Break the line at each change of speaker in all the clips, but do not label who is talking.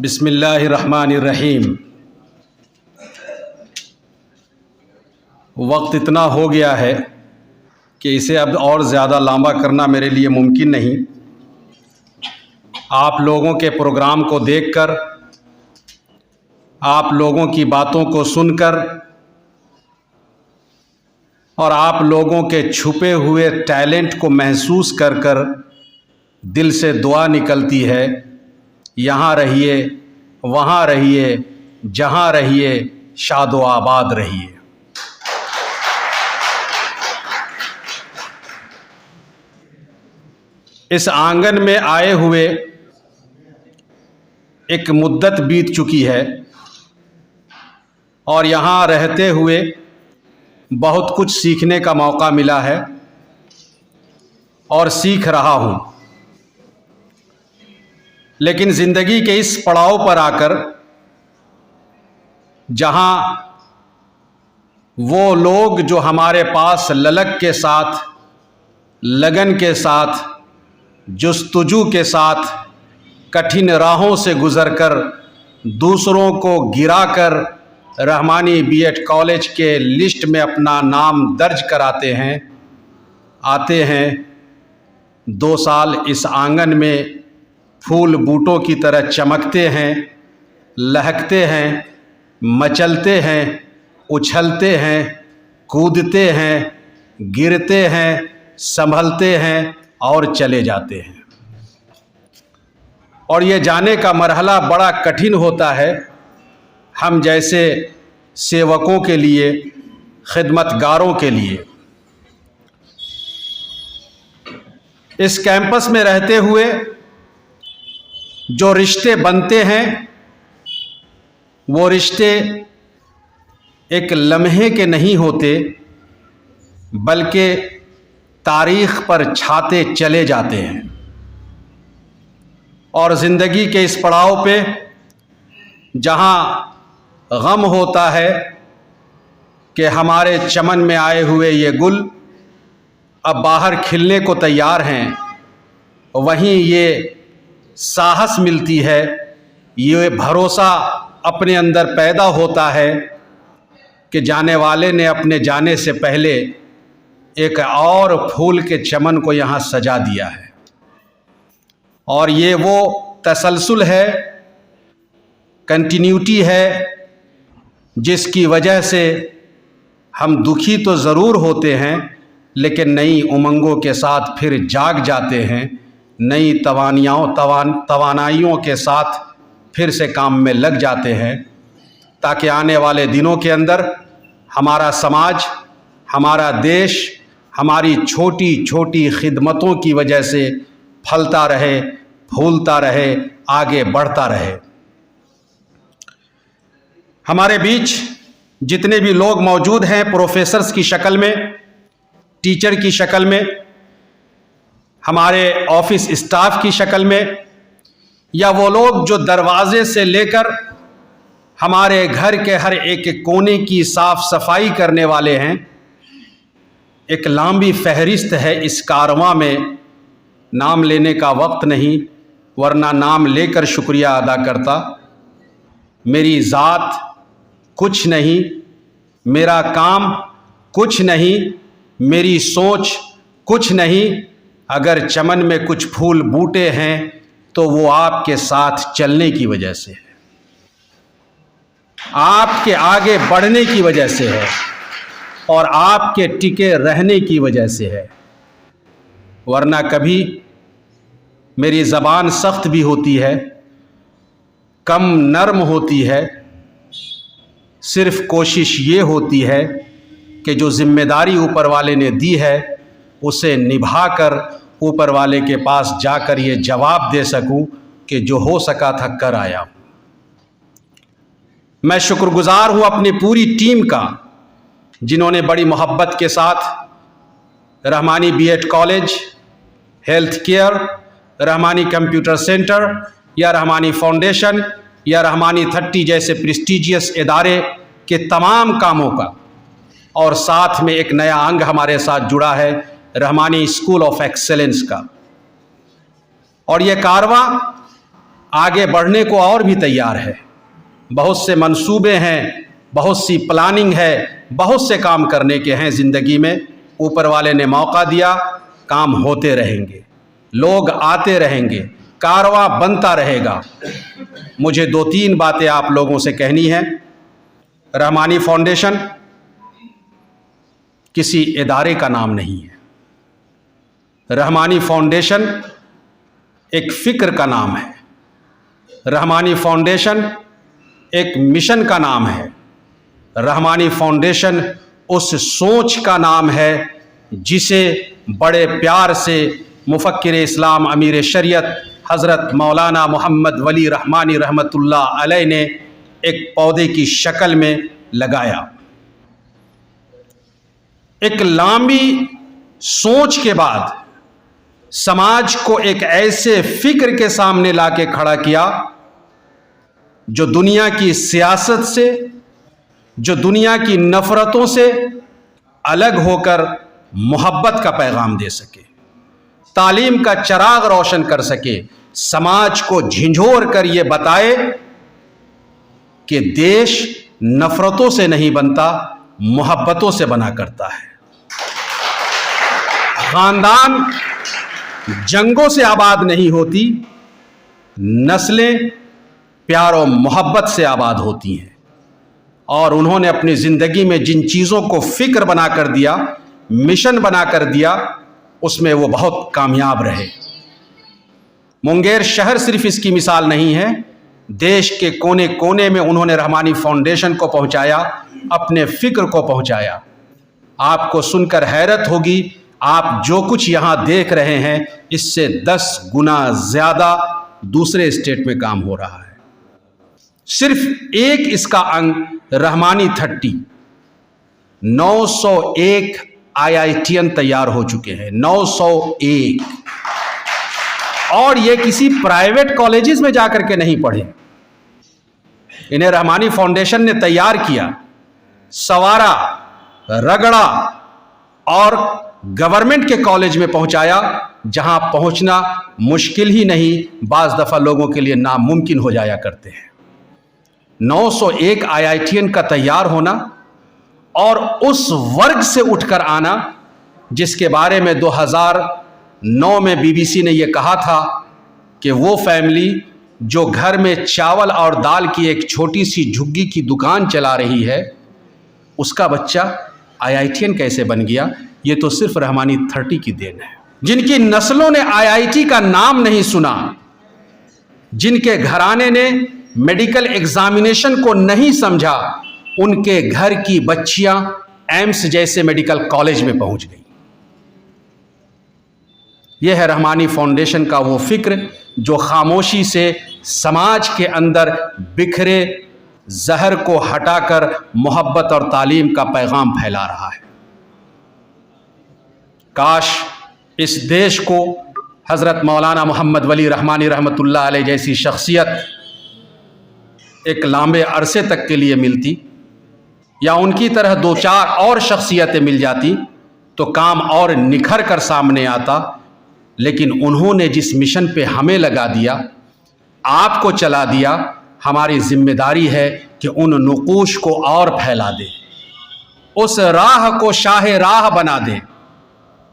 बिस्मिल्लाहिर्रहमानिर्रहीम। वक्त इतना हो गया है कि इसे अब और ज़्यादा लंबा करना मेरे लिए मुमकिन नहीं। आप लोगों के प्रोग्राम को देखकर, आप लोगों की बातों को सुनकर और आप लोगों के छुपे हुए टैलेंट को महसूस कर कर दिल से दुआ निकलती है, यहाँ रहिए, वहाँ रहिए, जहाँ रहिए, शादो आबाद रहिए। इस आंगन में आए हुए एक मुद्दत बीत चुकी है और यहाँ रहते हुए बहुत कुछ सीखने का मौका मिला है और सीख रहा हूँ। लेकिन ज़िंदगी के इस पड़ाव पर आकर, जहाँ वो लोग जो हमारे पास ललक के साथ, लगन के साथ, जुस्तुजू के साथ कठिन राहों से गुज़रकर दूसरों को गिराकर रहमानी बीएड कॉलेज के लिस्ट में अपना नाम दर्ज कराते हैं, आते हैं, 2 साल इस आंगन में फूल बूटों की तरह चमकते हैं, लहकते हैं, मचलते हैं, उछलते हैं, कूदते हैं, गिरते हैं, संभलते हैं और चले जाते हैं। और ये जाने का मरहला बड़ा कठिन होता है हम जैसे सेवकों के लिए, खिदमतगारों के लिए। इस कैंपस में रहते हुए जो रिश्ते बनते हैं, वो रिश्ते एक लम्हे के नहीं होते, बल्कि तारीख़ पर छाते चले जाते हैं। और ज़िंदगी के इस पड़ाव पे जहाँ गम होता है कि हमारे चमन में आए हुए ये गुल अब बाहर खिलने को तैयार हैं, वहीं ये साहस मिलती है, ये भरोसा अपने अंदर पैदा होता है कि जाने वाले ने अपने जाने से पहले एक और फूल के चमन को यहाँ सजा दिया है। और ये वो तसलसल है, कंटिन्यूटी है, जिसकी वजह से हम दुखी तो ज़रूर होते हैं, लेकिन नई उमंगों के साथ फिर जाग जाते हैं, नई तवानाइयों के साथ फिर से काम में लग जाते हैं, ताकि आने वाले दिनों के अंदर हमारा समाज, हमारा देश, हमारी छोटी छोटी खिदमतों की वजह से फलता रहे, फूलता रहे, आगे बढ़ता रहे। हमारे बीच जितने भी लोग मौजूद हैं, प्रोफेसर्स की शक्ल में, टीचर की शक्ल में, हमारे ऑफिस स्टाफ की शक्ल में, या वो लोग जो दरवाजे से लेकर हमारे घर के हर एक कोने की साफ सफाई करने वाले हैं, एक लंबी फहरिस्त है इस कारवां में। नाम लेने का वक्त नहीं, वरना नाम लेकर शुक्रिया अदा करता। मेरी ज़ात कुछ नहीं, मेरा काम कुछ नहीं, मेरी सोच कुछ नहीं। अगर चमन में कुछ फूल बूटे हैं तो वो आपके साथ चलने की वजह से है, आपके आगे बढ़ने की वजह से है और आपके टिके रहने की वजह से है। वरना कभी मेरी ज़बान सख्त भी होती है, कम नर्म होती है। सिर्फ कोशिश ये होती है कि जो जिम्मेदारी ऊपर वाले ने दी है उसे निभाकर ऊपर वाले के पास जाकर ये जवाब दे सकूं कि जो हो सका था कर आया। मैं शुक्रगुजार हूं अपनी पूरी टीम का, जिन्होंने बड़ी मोहब्बत के साथ Rahmani BEd college, health care, Rahmani computer centre या रहमानी फाउंडेशन या रहमानी 30 जैसे प्रेस्टिजियस इदारे के तमाम कामों का, और साथ में एक नया अंग हमारे साथ जुड़ा है, रहमानी स्कूल ऑफ एक्सेलेंस का। और ये कारवां आगे बढ़ने को और भी तैयार है। बहुत से मंसूबे हैं, बहुत सी प्लानिंग है, बहुत से काम करने के हैं ज़िंदगी में। ऊपर वाले ने मौका दिया, काम होते रहेंगे, लोग आते रहेंगे, कारवां बनता रहेगा। मुझे 2-3 बातें आप लोगों से कहनी है। रहमानी फाउंडेशन किसी इदारे का नाम नहीं है। रहमानी फाउंडेशन एक फ़िक्र का नाम है। रहमानी फाउंडेशन एक मिशन का नाम है। रहमानी फाउंडेशन उस सोच का नाम है जिसे बड़े प्यार से मुफक्किर इस्लाम अमीर शरीयत हज़रत मौलाना मोहम्मद वली रहमानी रहमतुल्लाह अलैह ने एक पौधे की शक्ल में लगाया। एक लंबी सोच के बाद समाज को एक ऐसे फिक्र के सामने लाके खड़ा किया जो दुनिया की सियासत से, जो दुनिया की नफरतों से अलग होकर मोहब्बत का पैगाम दे सके, तालीम का चिराग रोशन कर सके, समाज को झिंझोर कर ये बताए कि देश नफरतों से नहीं बनता, मोहब्बतों से बना करता है। खानदान जंगों से आबाद नहीं होती, नस्लें प्यार और मोहब्बत से आबाद होती हैं। और उन्होंने अपनी ज़िंदगी में जिन चीज़ों को फ़िक्र बना कर दिया, मिशन बना कर दिया, उसमें वो बहुत कामयाब रहे। मुंगेर शहर सिर्फ इसकी मिसाल नहीं है, देश के कोने कोने में उन्होंने रहमानी फाउंडेशन को पहुंचाया, अपने फ़िक्र को पहुंचाया। आपको सुनकर हैरत होगी, आप जो कुछ यहाँ देख रहे हैं इससे 10 गुना ज़्यादा दूसरे स्टेट में काम हो रहा है। सिर्फ एक इसका अंग रहमानी 30, 901 IITian तैयार हो चुके हैं, 901। और ये किसी प्राइवेट कॉलेजेस में जाकर के नहीं पढ़े, इन्हें रहमानी फाउंडेशन ने तैयार किया, सवारा, रगड़ा और गवर्नमेंट के कॉलेज में पहुंचाया, जहां पहुंचना मुश्किल ही नहीं, बाज़ दफ़ा लोगों के लिए नामुमकिन हो जाया करते हैं। 901 IITian का तैयार होना और उस वर्ग से उठकर आना जिसके बारे में 2009 में BBC ने यह कहा था कि वो फैमिली जो घर में चावल और दाल की एक छोटी सी झुग्गी की दुकान चला रही है, उसका बच्चा IITian कैसे बन गया, ये तो सिर्फ रहमानी 30 की देन है। जिनकी नस्लों ने IIT का नाम नहीं सुना, जिनके घराने ने मेडिकल एग्जामिनेशन को नहीं समझा, उनके घर की बच्चियां एम्स जैसे मेडिकल कॉलेज में पहुंच गई। यह है रहमानी फाउंडेशन का वो फिक्र जो खामोशी से समाज के अंदर बिखरे जहर को हटाकर मोहब्बत और तालीम का पैगाम फैला रहा है। काश इस देश को हज़रत मौलाना मोहम्मद वली रहमानी रहमतुल्लाह अलैह जैसी शख्सियत एक लंबे अरसे तक के लिए मिलती, या उनकी तरह 2-4 और शख्सियतें मिल जाती तो काम और निखर कर सामने आता। लेकिन उन्होंने जिस मिशन पे हमें लगा दिया, आपको चला दिया, हमारी जिम्मेदारी है कि उन नुकूश को और फैला दे, उस राह को शाह राह बना दे,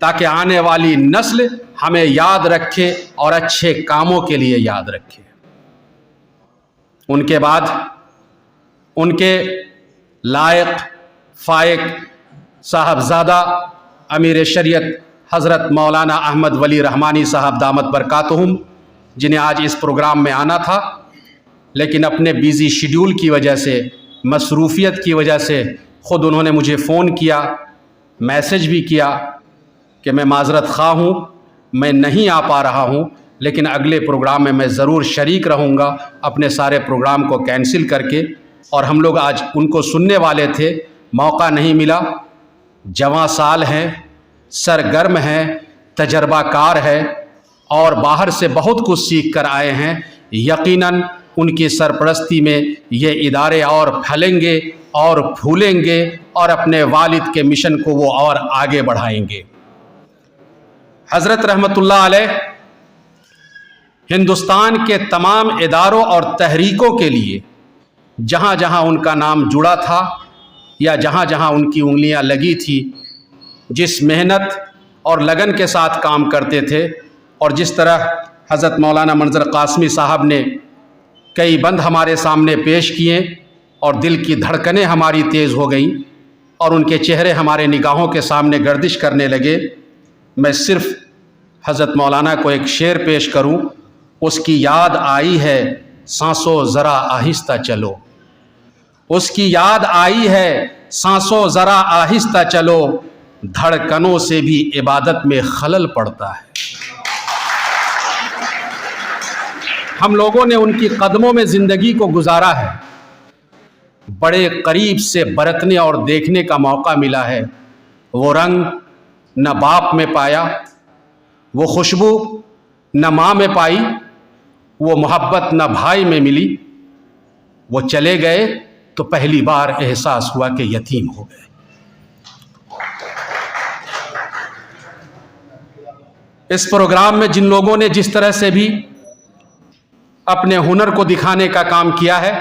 ताकि आने वाली नस्ल हमें याद रखे और अच्छे कामों के लिए याद रखे। उनके बाद उनके लायक फायक साहबजादा अमीर शरीयत हज़रत मौलाना अहमद वली रहमानी साहब दामत बरकातुहुम, जिन्हें आज इस प्रोग्राम में आना था, लेकिन अपने बिज़ी शेड्यूल की वजह से, मसरूफ़ियत की वजह से ख़ुद उन्होंने मुझे फ़ोन किया, मैसेज भी किया कि मैं माज़रत ख़्वाह हूँ, मैं नहीं आ पा रहा हूँ, लेकिन अगले प्रोग्राम में मैं ज़रूर शरीक रहूँगा, अपने सारे प्रोग्राम को कैंसिल करके। और हम लोग आज उनको सुनने वाले थे, मौका नहीं मिला। जवां साल हैं, सरगर्म हैं, तजर्बाकार है और बाहर से बहुत कुछ सीख कर आए हैं। यकीनन उनकी सरपरस्ती में ये इदारे और फैलेंगे और फूलेंगे और अपने वालिद के मिशन को वो और आगे बढ़ाएंगे। हज़रत रहमतुल्लाह अलैह हिंदुस्तान के तमाम इदारों और तहरीकों के लिए जहाँ जहाँ उनका नाम जुड़ा था या जहाँ जहाँ उनकी उंगलियाँ लगी थी, जिस मेहनत और लगन के साथ काम करते थे और जिस तरह हज़रत मौलाना मंजर कासमी साहब ने कई बंद हमारे सामने पेश किए और दिल की धड़कनें हमारी तेज़ हो गईं और उनके चेहरे हमारे निगाहों के सामने गर्दिश करने लगे। मैं सिर्फ़ हज़रत मौलाना को एक शेर पेश करूं, उसकी याद आई है सांसों ज़रा आहिस्ता चलो, उसकी याद आई है सांसों ज़रा आहिस्ता चलो, धड़कनों से भी इबादत में खलल पड़ता है। हम लोगों ने उनकी कदमों में ज़िंदगी को गुजारा है, बड़े करीब से बरतने और देखने का मौका मिला है। वो रंग न बाप में पाया, वो खुशबू न माँ में पाई, वो मोहब्बत न भाई में मिली। वो चले गए तो पहली बार एहसास हुआ कि यतीम हो गए। इस प्रोग्राम में जिन लोगों ने जिस तरह से भी अपने हुनर को दिखाने का काम किया है,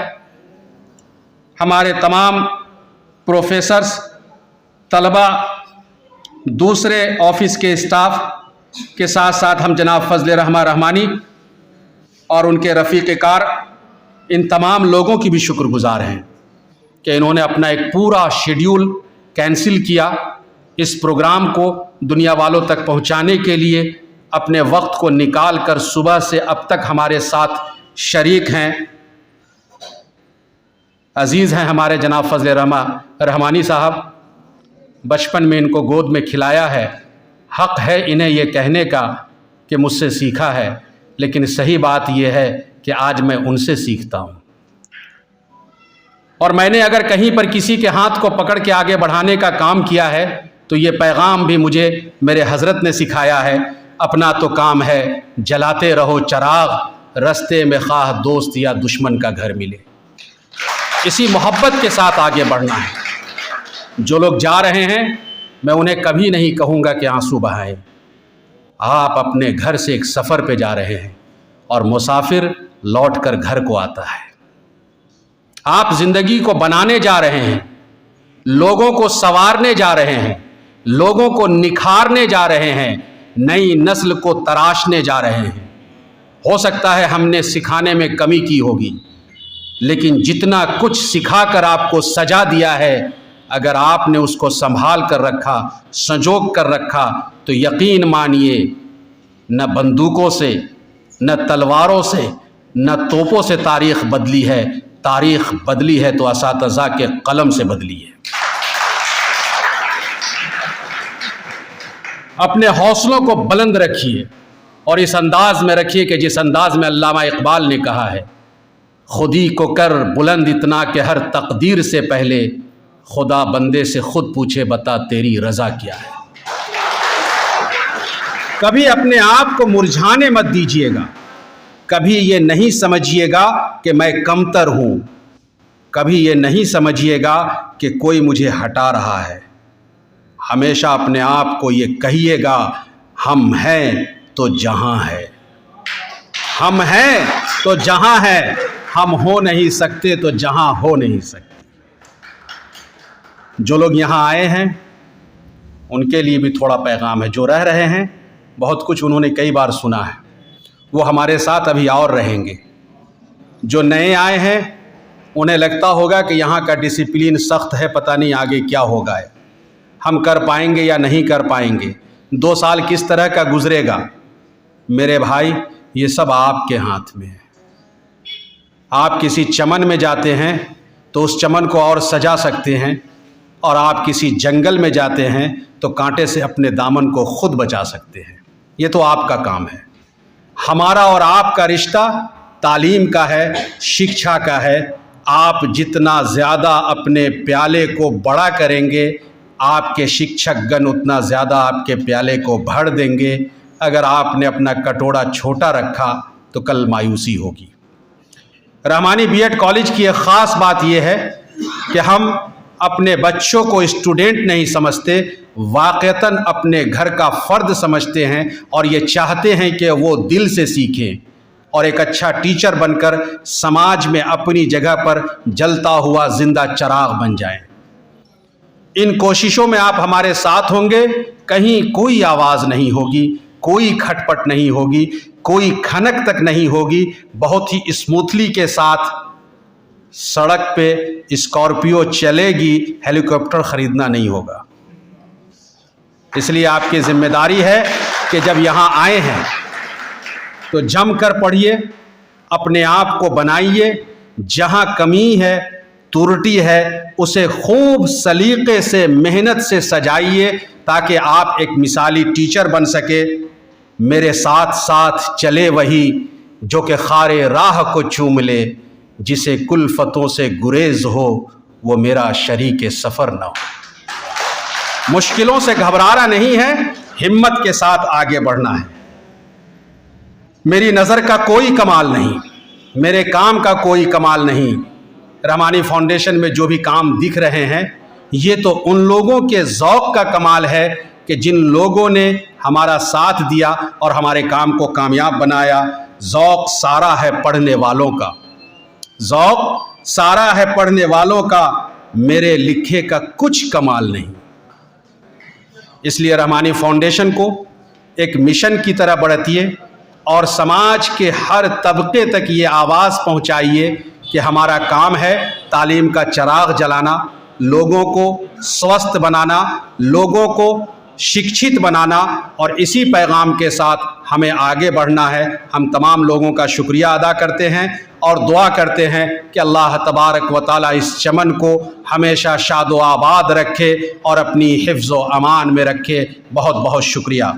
हमारे तमाम प्रोफेसर्स, तलबा, दूसरे ऑफिस के स्टाफ के साथ साथ हम जनाब फजल रहमान रहमानी और उनके रफ़ीक़ कार, इन तमाम लोगों की भी शुक्रगुजार हैं कि इन्होंने अपना एक पूरा शेड्यूल कैंसिल किया, इस प्रोग्राम को दुनिया वालों तक पहुंचाने के लिए अपने वक्त को निकाल कर सुबह से अब तक हमारे साथ शरीक हैं। अज़ीज़ हैं हमारे जनाब फजल रहमानी साहब, बचपन में इनको गोद में खिलाया है। हक़ है इन्हें ये कहने का कि मुझसे सीखा है, लेकिन सही बात यह है कि आज मैं उनसे सीखता हूँ। और मैंने अगर कहीं पर किसी के हाथ को पकड़ के आगे बढ़ाने का काम किया है तो ये पैगाम भी मुझे मेरे हज़रत ने सिखाया है, अपना तो काम है जलाते रहो चिराग, रास्ते में ख़्वाह दोस्त या दुश्मन का घर मिले। इसी मोहब्बत के साथ आगे बढ़ना है। जो लोग जा रहे हैं मैं उन्हें कभी नहीं कहूँगा कि आंसू बहाएं। आप अपने घर से एक सफ़र पे जा रहे हैं और मुसाफिर लौट कर घर को आता है। आप ज़िंदगी को बनाने जा रहे हैं, लोगों को संवारने जा रहे हैं, लोगों को निखारने जा रहे हैं, नई नस्ल को तराशने जा रहे हैं। हो सकता है हमने सिखाने में कमी की होगी, लेकिन जितना कुछ सिखाकर आपको सजा दिया है, अगर आपने उसको संभाल कर रखा, संजोग कर रखा, तो यकीन मानिए न बंदूकों से, न तलवारों से, न तोपों से तारीख़ बदली है। तारीख़ बदली है तो असातिज़ा के कलम से बदली है। अपने हौसलों को बुलंद रखिए और इस अंदाज में रखिए कि जिस अंदाज में अल्लामा इकबाल ने कहा है, खुदी को कर बुलंद इतना कि हर तकदीर से पहले खुदा बंदे से खुद पूछे बता तेरी रज़ा क्या है। कभी अपने आप को मुरझाने मत दीजिएगा, कभी ये नहीं समझिएगा कि मैं कमतर हूँ, कभी ये नहीं समझिएगा कि कोई मुझे हटा रहा है। हमेशा अपने आप को ये कहिएगा, हम हैं तो जहाँ है, हम हैं तो जहाँ है, हम हो नहीं सकते तो जहाँ हो नहीं सकते। जो लोग यहाँ आए हैं उनके लिए भी थोड़ा पैगाम है। जो रह रहे हैं बहुत कुछ उन्होंने कई बार सुना है, वो हमारे साथ अभी और रहेंगे। जो नए आए हैं उन्हें लगता होगा कि यहाँ का डिसिप्लिन सख्त है, पता नहीं आगे क्या होगा, हम कर पाएंगे या नहीं कर पाएंगे, 2 साल किस तरह का गुजरेगा। मेरे भाई, ये सब आपके हाथ में है। आप किसी चमन में जाते हैं तो उस चमन को और सजा सकते हैं, और आप किसी जंगल में जाते हैं तो कांटे से अपने दामन को खुद बचा सकते हैं। ये तो आपका काम है। हमारा और आपका रिश्ता तालीम का है, शिक्षा का है। आप जितना ज़्यादा अपने प्याले को बड़ा करेंगे, आपके शिक्षकगण उतना ज़्यादा आपके प्याले को भर देंगे। अगर आपने अपना कटोरा छोटा रखा तो कल मायूसी होगी। रहमानी बीएड कॉलेज की एक ख़ास बात यह है कि हम अपने बच्चों को स्टूडेंट नहीं समझते, वाक़तन अपने घर का फ़र्द समझते हैं और ये चाहते हैं कि वो दिल से सीखें। और एक अच्छा टीचर बनकर समाज में अपनी जगह पर जलता हुआ जिंदा चिराग बन जाएं। इन कोशिशों में आप हमारे साथ होंगे, कहीं कोई आवाज़ नहीं होगी, कोई खटपट नहीं होगी, कोई खनक तक नहीं होगी, बहुत ही स्मूथली के साथ सड़क पे स्कॉर्पियो चलेगी, हेलीकॉप्टर ख़रीदना नहीं होगा। इसलिए आपकी जिम्मेदारी है कि जब यहाँ आए हैं तो जम कर पढ़िए, अपने आप को बनाइए, जहाँ कमी है, त्रुटि है, उसे खूब सलीके से, मेहनत से सजाइए ताकि आप एक मिसाली टीचर बन सके। मेरे साथ साथ चले वही जो कि खारे राह को चूम ले, जिसे कुल्फतों से गुरेज हो वो मेरा शरीके सफ़र न हो। मुश्किलों से घबराना नहीं है, हिम्मत के साथ आगे बढ़ना है। मेरी नज़र का कोई कमाल नहीं, मेरे काम का कोई कमाल नहीं। रहमानी फाउंडेशन में जो भी काम दिख रहे हैं ये तो उन लोगों के ज़ौक़ का कमाल है कि जिन लोगों ने हमारा साथ दिया और हमारे काम को कामयाब बनाया। ज़ौक़ सारा है पढ़ने वालों का, ज़ौक़ सारा है पढ़ने वालों का, मेरे लिखे का कुछ कमाल नहीं। इसलिए रहमानी फाउंडेशन को एक मिशन की तरह बढ़ाइए और समाज के हर तबके तक ये आवाज़ पहुंचाइए कि हमारा काम है तालीम का चिराग जलाना, लोगों को स्वस्थ बनाना, लोगों को शिक्षित बनाना, और इसी पैगाम के साथ हमें आगे बढ़ना है। हम तमाम लोगों का शुक्रिया अदा करते हैं और दुआ करते हैं कि अल्लाह तबारक व तआला इस चमन को हमेशा शाद व आबाद रखे और अपनी हिफ्ज़ व अमान में रखे। बहुत बहुत शुक्रिया।